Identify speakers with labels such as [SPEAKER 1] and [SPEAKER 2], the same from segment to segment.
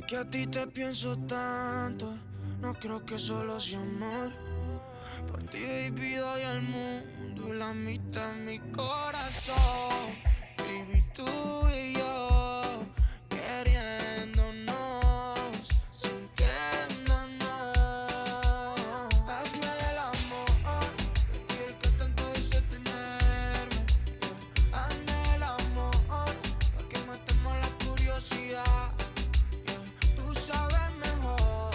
[SPEAKER 1] Que a ti te pienso tanto, no creo que solo sea amor. Por ti, baby, doy al mundo y la mitad en mi corazón. Baby, tú y yo, queriéndonos, sintiéndonos. Hazme el amor, y el que tanto dice tenerme. Hazme el amor, pa' que matemos la curiosidad. Tú sabes mejor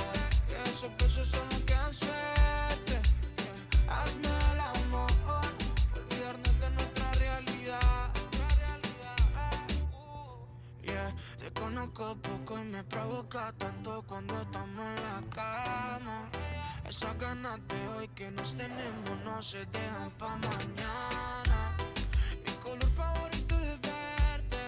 [SPEAKER 1] que esos besos son los que dan suerte. Hazme el amor, olvidarnos de nuestra realidad. Te conozco poco y me provoca tanto cuando estamos en la cama. Esas ganas de hoy que nos tenemos no se dejan pa' mañana. Mi color favorito es verte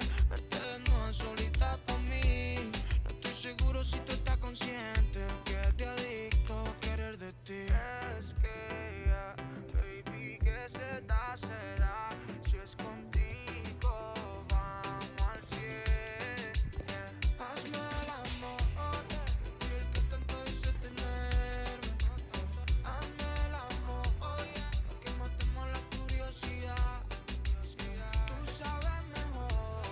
[SPEAKER 1] desnuda solita pa' mí. No estoy seguro si tú estás consciente que te adicto a querer de ti. Es que ya, baby, que se da, si es contigo, vamos al cien. Hazme el amor, y el que tanto dice tenerme. Hazme el amor, pa' que matemos la curiosidad. Tú sabes mejor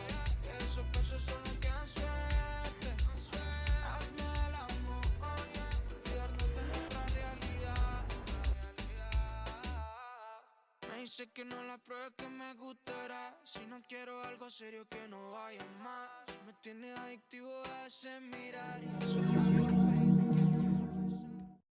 [SPEAKER 1] que esos besos son los que dan suerte. Hazme el amor, olvidarnos de nuestra realidad. Me dice que no la pruebe, que me gustará. Si no quiero algo serio, que no vaya más. Me tiene adictivo a ese mirar y eso.